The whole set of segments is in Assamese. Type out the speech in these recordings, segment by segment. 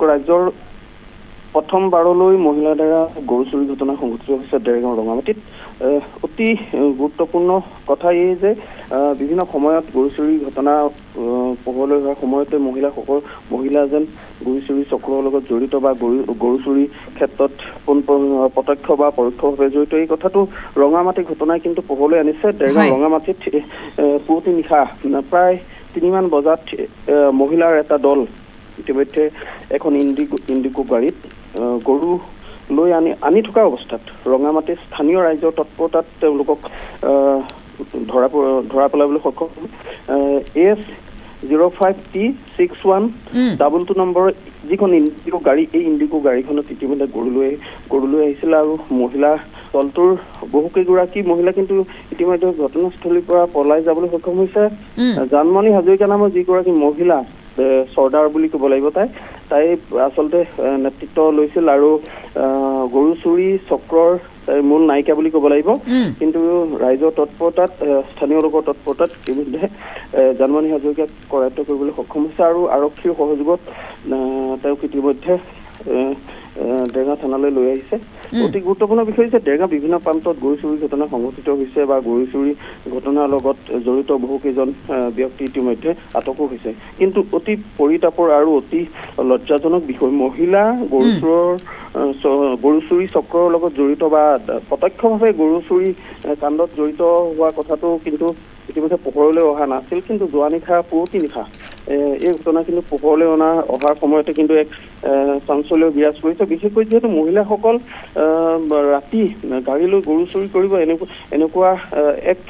ৰাজ্যৰ প্ৰথমবাৰলৈ মহিলাৰ দ্বাৰা গৰু চুৰি ঘটনা সংঘটিত হৈছে দেৰগাঁও ৰঙামাটিত। অতি গুৰুত্বপূৰ্ণ কথা এই যে বিভিন্ন সময়ত গৰু চুৰি ঘটনা পোহৰলৈ হোৱাৰ সময়তে মহিলা যেন গৰু চুৰি চক্ৰৰ লগত জড়িত বা গৰু চুৰি ক্ষেত্ৰত প্ৰত্যক্ষ বা পৰোক্ষভাৱে জড়িত এই কথাটো ৰঙামাটি ঘটনাই কিন্তু পোহৰলৈ আনিছে। দেৰগাঁও ৰঙামাটিত পুৱতি নিশা প্ৰায় 3মান বজাত মহিলাৰ এটা দল ইতিমধ্যে এখন ইণ্ডিগো গাড়ীত গৰু লৈ আনি থকা অৱস্থাত ৰঙামাটিৰ স্থানীয় ৰাইজৰ তৎপৰতাত তেওঁলোকক ধৰা পেলাবলৈ সক্ষম AS05T6122 নম্বৰৰ যিখন ইণ্ডিগো গাড়ী এই ইণ্ডিগো গাড়ীখনত ইতিমধ্যে গৰু লৈ আহিছিল আৰু মহিলা দলটোৰ বহুকেইগৰাকী মহিলা কিন্তু ইতিমধ্যে ঘটনাস্থলীৰ পৰা পলাই যাবলৈ সক্ষম হৈছে। জানমণি হাজৰিকা নামৰ যিগৰাকী মহিলা চৰ্দাৰ বুলি ক'ব লাগিব তাই আচলতে নেতৃত্ব লৈছিল আৰু গৰু চুৰি চক্ৰৰ মূল নায়িকা বুলি ক'ব লাগিব। কিন্তু ৰাইজৰ তৎপৰতাত স্থানীয় লোকৰ তৎপৰতাত ইতিমধ্যে জানমণি হাজৰিকাক কৰায়ত্ব কৰিবলৈ সক্ষম হৈছে আৰু আৰক্ষীৰ সহযোগত তেওঁক ইতিমধ্যে দেৰগাঁও থানালৈ লৈ আহিছে। অতি গুৰুত্বপূৰ্ণ বিষয় যে দেৰগাঁও বিভিন্ন প্ৰান্তত গৰু চুৰি ঘটনা সংঘটিত হৈছে বা গৰু চুৰি ঘটনাৰ লগত জড়িত বহুকেইজন ব্যক্তি ইতিমধ্যে আটকো হৈছে। কিন্তু অতি পৰিতাপৰ আৰু অতি লজ্জাজনক বিষয় মহিলা গৰু চুৰি চক্ৰৰ লগত জড়িত বা প্ৰত্যক্ষভাৱে গৰু চুৰি কাণ্ডত জড়িত হোৱা কথাটো কিন্তু ইতিমধ্যে পোহৰলৈ অহা নাছিল। কিন্তু যোৱা নিশা পুৱতি নিশা এই ঘটনা কিন্তু পোহৰলৈ অহাৰ সময়তে কিন্তু এক চাঞ্চল্য বিৰাজ কৰিছে। বিশেষকৈ যিহেতু মহিলাসকল ৰাতি গাড়ী লৈ গৰু চুৰি কৰিব এনেকুৱা এক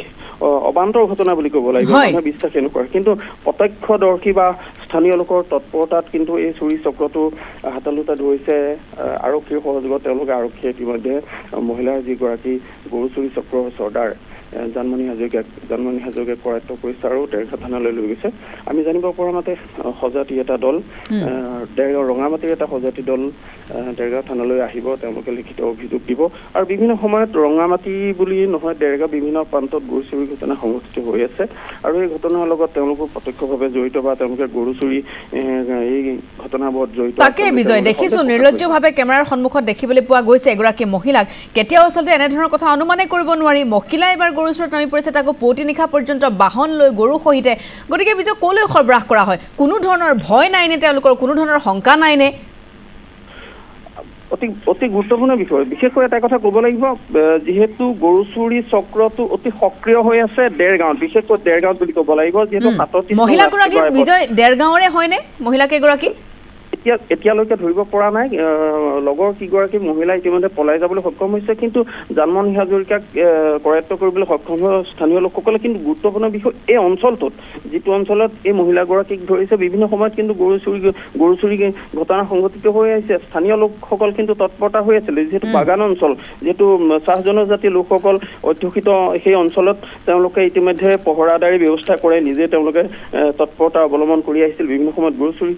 অবান্তৰ ঘটনা বুলি ক'ব লাগিব, মানুহে বিশ্বাস এনেকুৱা। কিন্তু প্ৰত্যক্ষদৰ্শী বা স্থানীয় লোকৰ তৎপৰতাত কিন্তু এই চুৰি চক্ৰটো হাতলোটা ধৰিছে আৰক্ষীৰ সহযোগত। তেওঁলোকে আৰক্ষীয়ে ইতিমধ্যে মহিলাৰ যিগৰাকী গৰু চুৰি চক্ৰৰ চৰ্দাৰ জানমণি হাজৰিকাক কৰায়ত্ব কৰিছে আৰু দেৰগাঁও থানালৈ লৈ গৈছে। আমি জানিব পৰা মতে সজাতি এটা দল দেৰগাঁও ৰঙামাটিৰ এটা সজাতি দল দেৰগাঁও থানালৈ আহিব। তেওঁলোকে লিখিত অভিযোগ দিব আৰু বিভিন্ন সময়ত ৰঙামাটি বুলি নহয় দেৰগাঁও বিভিন্ন প্ৰান্তত গৰু চুৰি ঘটনা সংঘটিত হৈ আছে আৰু এই ঘটনাৰ লগত তেওঁলোকৰ প্ৰত্যক্ষভাৱে জড়িত বা তেওঁলোকে গৰু চুৰি এই ঘটনাবোৰত জড়িত। তাকে বিজয় দেখিছো নিৰ্লজ্জভাৱে কেমেৰাৰ সন্মুখত দেখিবলৈ পোৱা গৈছে এগৰাকী মহিলাক। কেতিয়াও আচলতে এনেধৰণৰ কথা অনুমানে কৰিব নোৱাৰি। মহিলা এবাৰ গৰু চুৰত নামি পৰিছে, তাকো পুৱতি নিশা পৰ্যন্ত বাহন লৈ গৰু সহিতে। গতিকে বিজয় কলৈ সৰবৰাহ কৰা হয়? কোনো ধৰণৰ ভয় নাইনে তেওঁলোকৰ? কোনো ধৰণৰ শংকা নাইনে? অতি গুৰুত্বপূৰ্ণ বিষয়। বিশেষকৈ এটা কথা ক'ব লাগিব, যিহেতু গৰু চুৰি চক্ৰটো অতি সক্ৰিয় হৈ আছে দেৰগাঁৱত, বিশেষকৈ দেৰগাঁৱত বুলি ক'ব লাগিব। যিহেতু মহিলাগৰাকী বিজয় দেৰগাঁৱৰে হয়নে? মহিলা কেইগৰাকী এতিয়ালৈকে ধৰিব পৰা নাই। লগৰ কেইগৰাকী মহিলা ইতিমধ্যে পলাই যাবলৈ সক্ষম হৈছে। কিন্তু জানমণি হাজৰিকাক কৰায়ত্ব কৰিবলৈ সক্ষম হোৱা স্থানীয় লোকসকলে কিন্তু গুৰুত্বপূৰ্ণ বিষয় এই অঞ্চলটোত যিটো অঞ্চলত এই মহিলাগৰাকীক ধৰিছে বিভিন্ন সময়ত কিন্তু গৰু চুৰি ঘটনা সংঘটিত হৈ আহিছে। স্থানীয় লোকসকল কিন্তু তৎপৰতা হৈ আছিলে। যিহেতু বাগান অঞ্চল, যিহেতু চাহ জনজাতি লোকসকল অধ্যুষিত সেই অঞ্চলত তেওঁলোকে ইতিমধ্যে পহৰাদাৰী ব্যৱস্থা কৰে, নিজে তেওঁলোকে তৎপৰতা অৱলম্বন কৰি আহিছিল। বিভিন্ন সময়ত গৰু চুৰি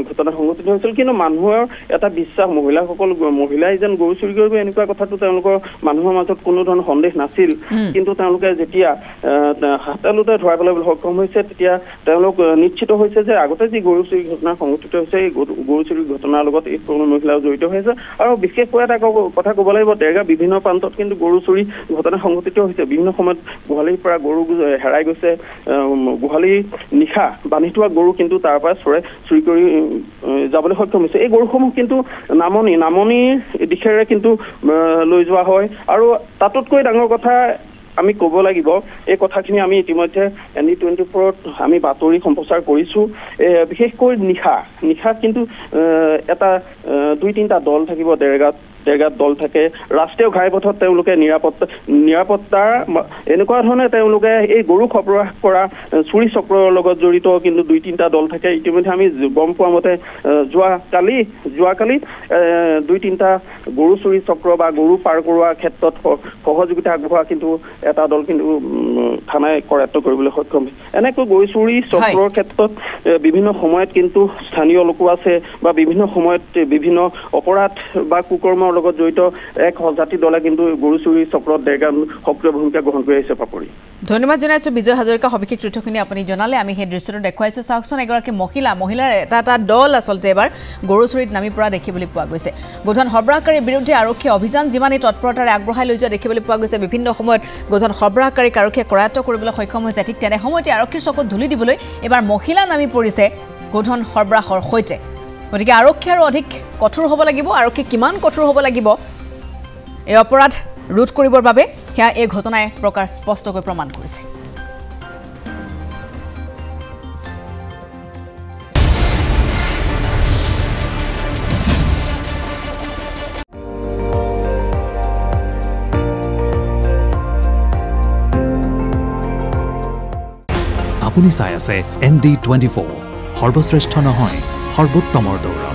ঘটনা সংঘটিত হৈছিল। কিন্তু মানুহৰ এটা বিশ্বাস মহিলাই যেন গৰু চুৰি কৰিব এনেকুৱা কথাটো তেওঁলোকৰ মানুহৰ মাজত কোনো ধৰণৰ সন্দেহ নাছিল। কিন্তু তেওঁলোকে যেতিয়া হাতলোতে ধৰাই পেলাবলৈ সক্ষম হৈছে তেতিয়া তেওঁলোক নিশ্চিত হৈছে যে আগতে যি গৰু চুৰি ঘটনা সংঘটিত হৈছে এই গৰু চুৰি ঘটনাৰ লগত এই কোনো মহিলাও জড়িত হৈ আছে। আৰু বিশেষকৈ এটা কথা ক'ব লাগিব, দেৰগাঁও বিভিন্ন প্ৰান্তত কিন্তু গৰু চুৰি ঘটনা সংঘটিত হৈছে। বিভিন্ন সময়ত গোহালিৰ পৰা গৰু হেৰাই গৈছে। গোহালি নিশা বান্ধি থোৱা গৰু কিন্তু তাৰ পৰা চুৰি কৰি যাবলৈ সক্ষম হৈছে। এই গৰুসমূহ কিন্তু নামনিৰ দিশেৰে কিন্তু লৈ যোৱা হয়। আৰু তাতোতকৈ ডাঙৰ কথা আমি ক'ব লাগিব, এই কথাখিনি আমি ইতিমধ্যে ND24ত আমি বাতৰি সম্প্ৰচাৰ কৰিছোঁ। বিশেষকৈ নিশা কিন্তু এটা 2-3টা দল থাকিব দেৰগাঁৱত দল থাকে। ৰাষ্ট্ৰীয় ঘাইপথত তেওঁলোকে নিৰাপত্তাৰ এনেকুৱা ধৰণে তেওঁলোকে এই গৰু সৰবৰাহ কৰা চুৰি চক্ৰৰ লগত জড়িত কিন্তু 2-3টা দল থাকে। ইতিমধ্যে আমি গম পোৱা মতে যোৱাকালি 2-3টা গৰু চুৰি চক্ৰ বা গৰু পাৰ কৰোৱাৰ ক্ষেত্ৰত সহযোগিতা আগবঢ়োৱা কিন্তু এটা দল কিন্তু থানাই কৰায়ত্ব কৰিবলৈ সক্ষম হৈছে। এনেকৈ গৰু চুৰি চক্ৰৰ ক্ষেত্ৰত বিভিন্ন সময়ত কিন্তু স্থানীয় লোকো আছে বা বিভিন্ন সময়ত বিভিন্ন অপৰাধ বা কুকৰ্মৰ লগত জড়িত এক সজাতি দলে কিন্তু গৰু চুৰি চক্ৰত ডেৰগাম সক্ৰিয় ভূমিকা গ্ৰহণ কৰি আহিছে পাপৰি ধন্যবাদ জনাইছো বিজয় হাজৰিকা সবিশেষ তথ্যখিনি আপুনি জনালে আমি সেই দৃশ্যটো দেখুৱাইছো চাওকচোন এগৰাকী মহিলাৰ এটা দল আচলতে এবাৰ গৰু চুৰিত নামি পৰা দেখিবলৈ পোৱা গৈছে গোধন সৰবৰাহকাৰীৰ বিৰুদ্ধে আৰক্ষীয়ে অভিযান যিমানেই তৎপৰতাৰে আগবঢ়াই লৈ যোৱা দেখিবলৈ পোৱা গৈছে বিভিন্ন সময়ত গোধন সৰবৰাহকাৰীক আৰক্ষীয়ে কৰায়ত্ব কৰিবলৈ সক্ষম হৈছে ঠিক তেনে সময়তে আৰক্ষীৰ চকুত ধূলি দিবলৈ এবাৰ মহিলা নামি পৰিছে গোধন সৰবৰাহৰ সৈতে গতিকে আৰক্ষী আৰু অধিক কঠোৰ হ'ব লাগিব আৰক্ষী কিমান কঠোৰ হ'ব লাগিব এই অপৰাধ ৰোধ কৰিবৰ বাবে সেয়া এই ঘটনাই প্ৰকাৰ স্পষ্টকৈ প্ৰমাণ কৰিছে আপুনি চাই আছে ND24 সৰ্বশ্ৰেষ্ঠ নহয় সৰ্বোত্তমৰ দৌৰ